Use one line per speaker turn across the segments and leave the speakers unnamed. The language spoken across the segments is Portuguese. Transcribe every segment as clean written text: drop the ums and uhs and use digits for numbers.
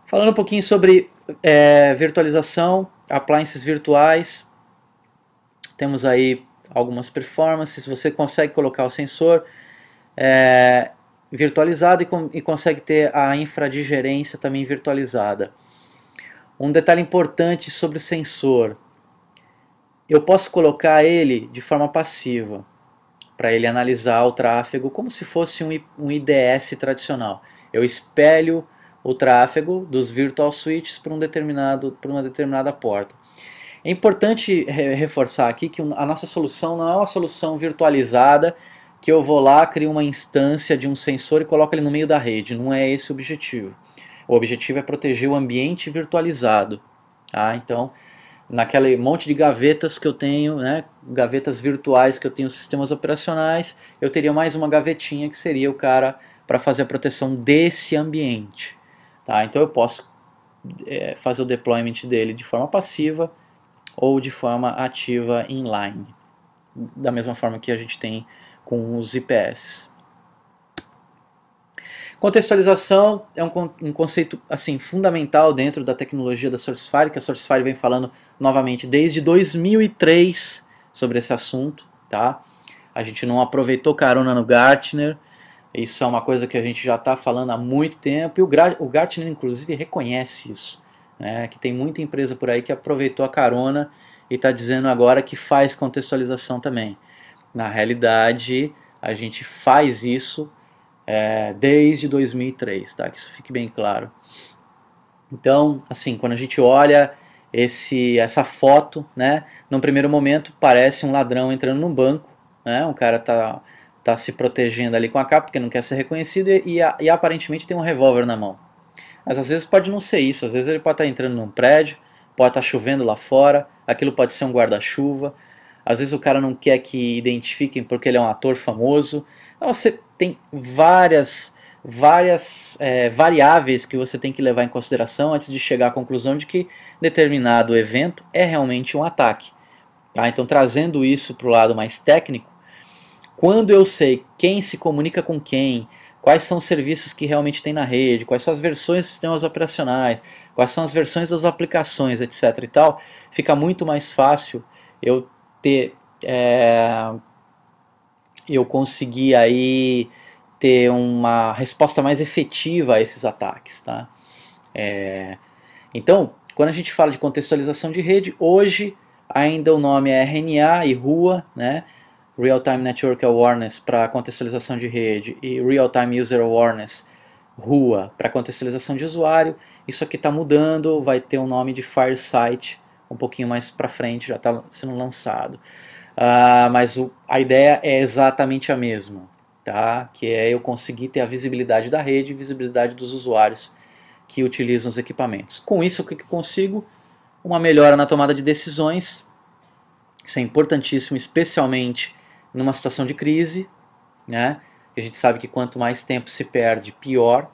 Falando um pouquinho sobre virtualização, appliances virtuais, temos aí algumas performances, você consegue colocar o sensor virtualizado e consegue ter a infradigerência também virtualizada. Um detalhe importante sobre o sensor, eu posso colocar ele de forma passiva, para ele analisar o tráfego como se fosse um IDS tradicional. Eu espelho o tráfego dos virtual switches para uma determinada porta. É importante reforçar aqui que a nossa solução não é uma solução virtualizada que eu vou lá, crio uma instância de um sensor e coloco ele no meio da rede. Não é esse o objetivo. O objetivo é proteger o ambiente virtualizado. Tá? Então, naquele monte de gavetas que eu tenho, né, gavetas virtuais que eu tenho sistemas operacionais, eu teria mais uma gavetinha que seria o cara para fazer a proteção desse ambiente. Tá? Então eu posso fazer o deployment dele de forma passiva ou de forma ativa inline, da mesma forma que a gente tem com os IPS. Contextualização é um conceito assim, fundamental dentro da tecnologia da SourceFire, que a SourceFire vem falando novamente desde 2003 sobre esse assunto. Tá? A gente não aproveitou carona no Gartner, isso é uma coisa que a gente já está falando há muito tempo, e o Gartner inclusive reconhece isso, né? Que tem muita empresa por aí que aproveitou a carona e está dizendo agora que faz contextualização também. Na realidade, a gente faz isso desde 2003, tá? Que isso fique bem claro. Então, assim, quando a gente olha essa foto, né, num primeiro momento parece um ladrão entrando num banco, né? Um cara tá se protegendo ali com a capa porque não quer ser reconhecido e aparentemente tem um revólver na mão. Mas às vezes pode não ser isso, às vezes ele pode estar entrando num prédio, pode estar chovendo lá fora, aquilo pode ser um guarda-chuva, às vezes o cara não quer que identifiquem porque ele é um ator famoso. Então você tem várias variáveis que você tem que levar em consideração antes de chegar à conclusão de que determinado evento é realmente um ataque. Tá? Então, trazendo isso para o lado mais técnico, quando eu sei quem se comunica com quem, quais são os serviços que realmente tem na rede, quais são as versões dos sistemas operacionais, quais são as versões das aplicações, etc. e tal, fica muito mais fácil eu ter, eu conseguir aí ter uma resposta mais efetiva a esses ataques. Tá? Então, quando a gente fala de contextualização de rede, hoje ainda o nome é RNA e RUA, né? Real Time Network Awareness para contextualização de rede e Real Time User Awareness, RUA, para contextualização de usuário. Isso aqui está mudando, vai ter o nome de FireSight um pouquinho mais para frente, já está sendo lançado. Mas a ideia é exatamente a mesma, tá? Que é eu conseguir ter a visibilidade da rede e visibilidade dos usuários que utilizam os equipamentos. Com isso, o que eu consigo? Uma melhora na tomada de decisões. Isso é importantíssimo, especialmente numa situação de crise, né? A gente sabe que quanto mais tempo se perde, pior.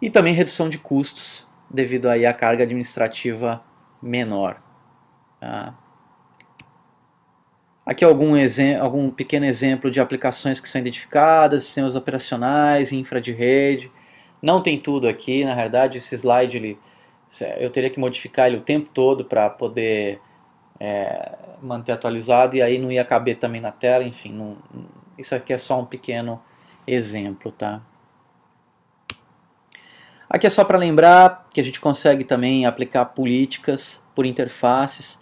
E também redução de custos, devido aí à carga administrativa menor. Tá? Aqui algum pequeno exemplo de aplicações que são identificadas, sistemas operacionais, infra de rede. Não tem tudo aqui, na verdade, esse slide eu teria que modificar ele o tempo todo para poder manter atualizado e aí não ia caber também na tela, enfim, isso aqui é só um pequeno exemplo, tá? Aqui é só para lembrar que a gente consegue também aplicar políticas por interfaces,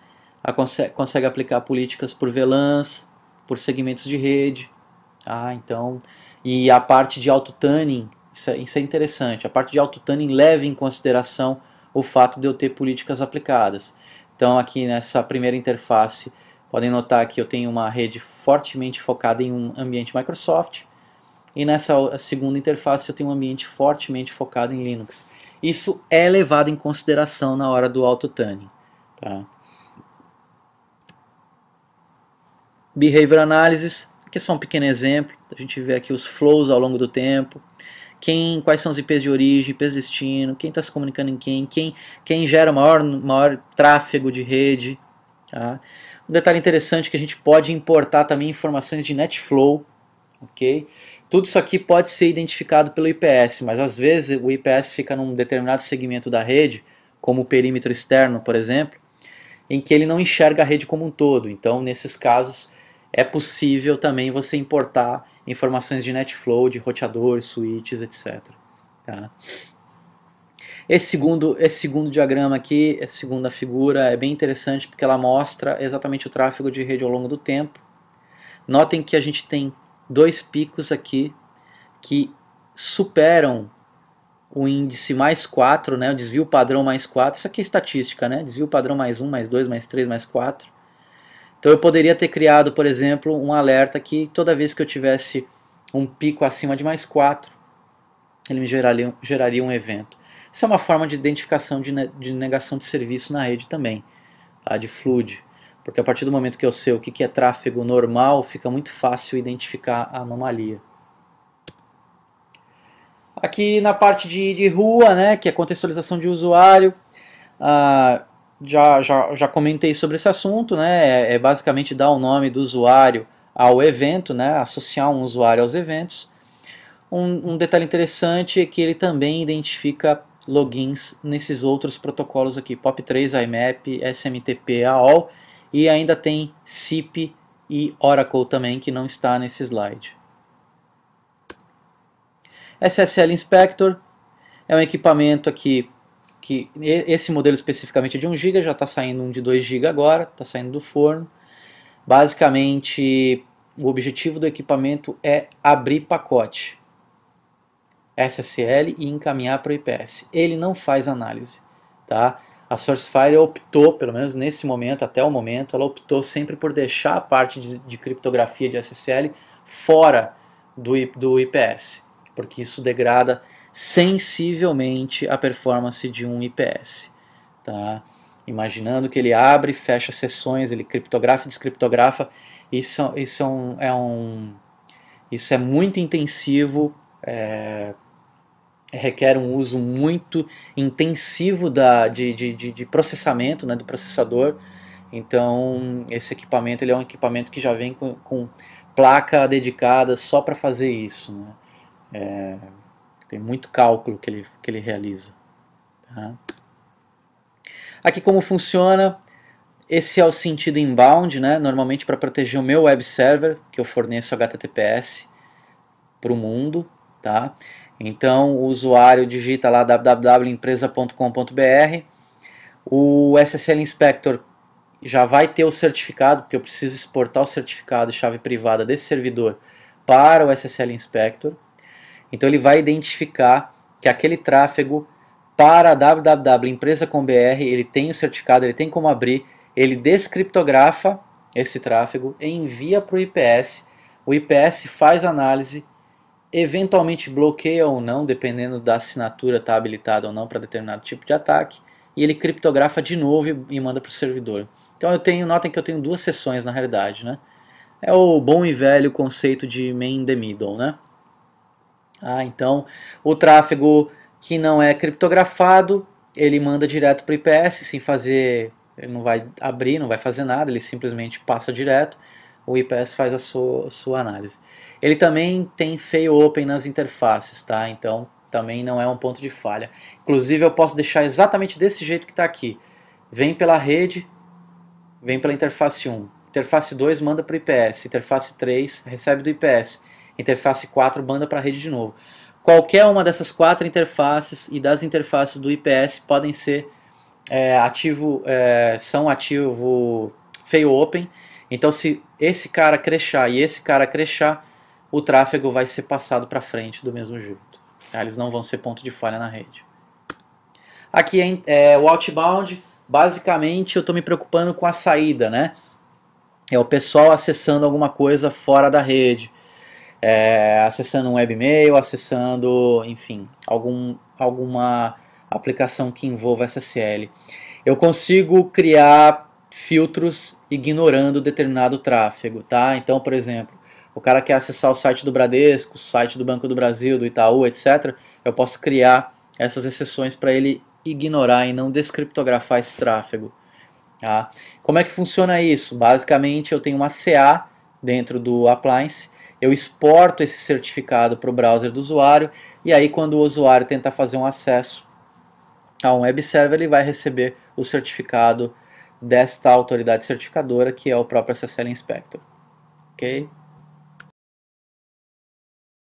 consegue aplicar políticas por VLANs, por segmentos de rede, tá? Então, e a parte de auto-tuning, isso é interessante, a parte de auto-tuning leva em consideração o fato de eu ter políticas aplicadas. Então aqui nessa primeira interface, podem notar que eu tenho uma rede fortemente focada em um ambiente Microsoft, e nessa segunda interface eu tenho um ambiente fortemente focado em Linux. Isso é levado em consideração na hora do auto-tuning. Tá? Behavior Analysis, aqui é só um pequeno exemplo, a gente vê aqui os flows ao longo do tempo, quais são os IPs de origem, IPs de destino, quem está se comunicando em quem gera maior tráfego de rede. Tá? Um detalhe interessante é que a gente pode importar também informações de NetFlow, ok? Tudo isso aqui pode ser identificado pelo IPS, mas às vezes o IPS fica num determinado segmento da rede, como o perímetro externo, por exemplo, em que ele não enxerga a rede como um todo. Então, nesses casos, é possível também você importar informações de NetFlow, de roteadores, switches, etc. Tá? Esse segundo diagrama aqui, essa segunda figura, é bem interessante porque ela mostra exatamente o tráfego de rede ao longo do tempo. Notem que a gente tem dois picos aqui que superam o índice mais 4, né, o desvio padrão mais 4, isso aqui é estatística, né, desvio padrão mais 1, mais 2, mais 3, mais 4. Então eu poderia ter criado, por exemplo, um alerta que toda vez que eu tivesse um pico acima de mais 4, ele me geraria um evento. Isso é uma forma de identificação de negação de serviço na rede também, tá, de flood. Porque a partir do momento que eu sei o que é tráfego normal, fica muito fácil identificar a anomalia. Aqui na parte de rua, né, que é contextualização de usuário, já comentei sobre esse assunto, né, é basicamente dar o nome do usuário ao evento, né, associar um usuário aos eventos. Um detalhe interessante é que ele também identifica logins nesses outros protocolos aqui, POP3, IMAP, SMTP, AOL, e ainda tem SIP e Oracle também, que não está nesse slide. SSL Inspector é um equipamento aqui que esse modelo especificamente é de 1 GB, já está saindo um de 2 GB agora, está saindo do forno. Basicamente, o objetivo do equipamento é abrir pacote SSL e encaminhar para o IPS. Ele não faz análise, tá? A SourceFire optou, pelo menos nesse momento, até o momento, ela optou sempre por deixar a parte de criptografia de SSL fora do IPS, porque isso degrada sensivelmente a performance de um IPS. Tá? Imaginando que ele abre, fecha sessões, ele criptografa e descriptografa, isso é muito intensivo, requer um uso muito intensivo de processamento, né, do processador. Então esse equipamento ele é um equipamento que já vem com placa dedicada só para fazer isso, né? Tem muito cálculo que ele realiza. Tá? Aqui como funciona, esse é o sentido inbound, né? Normalmente para proteger o meu web server, que eu forneço HTTPS para o mundo. Tá? Então o usuário digita lá www.empresa.com.br, o SSL Inspector já vai ter o certificado, porque eu preciso exportar o certificado e chave privada desse servidor para o SSL Inspector. Então ele vai identificar que aquele tráfego para www.empresa.com.br, ele tem o certificado, ele tem como abrir, ele descriptografa esse tráfego, envia para o IPS faz análise, eventualmente bloqueia ou não, dependendo da assinatura estar habilitada ou não para determinado tipo de ataque, e ele criptografa de novo e manda para o servidor. Então notem que eu tenho duas sessões na realidade, né? É o bom e velho conceito de man in the middle, né? Então, o tráfego que não é criptografado, ele manda direto para o IPS, sem fazer, ele não vai abrir, não vai fazer nada, ele simplesmente passa direto, o IPS faz a sua análise. Ele também tem fail open nas interfaces, tá? Então também não é um ponto de falha. Inclusive eu posso deixar exatamente desse jeito que está aqui. Vem pela rede, vem pela interface 1. Interface 2 manda para o IPS, interface 3 recebe do IPS, interface 4 manda para a rede de novo. Qualquer uma dessas 4 interfaces e das interfaces do IPS podem ser são ativo fail open. Então se esse cara crashar e esse cara crashar, o tráfego vai ser passado para frente do mesmo jeito. Tá? Eles não vão ser ponto de falha na rede. Aqui é o outbound. Basicamente eu estou me preocupando com a saída, né? É o pessoal acessando alguma coisa fora da rede, acessando um webmail, acessando, enfim, alguma aplicação que envolva SSL. Eu consigo criar filtros ignorando determinado tráfego, tá? Então, por exemplo, o cara quer acessar o site do Bradesco, o site do Banco do Brasil, do Itaú, etc. Eu posso criar essas exceções para ele ignorar e não descriptografar esse tráfego. Tá? Como é que funciona isso? Basicamente eu tenho uma CA dentro do appliance eu exporto esse certificado para o browser do usuário, e aí quando o usuário tentar fazer um acesso a um web server, ele vai receber o certificado desta autoridade certificadora, que é o próprio SSL Inspector. Ok?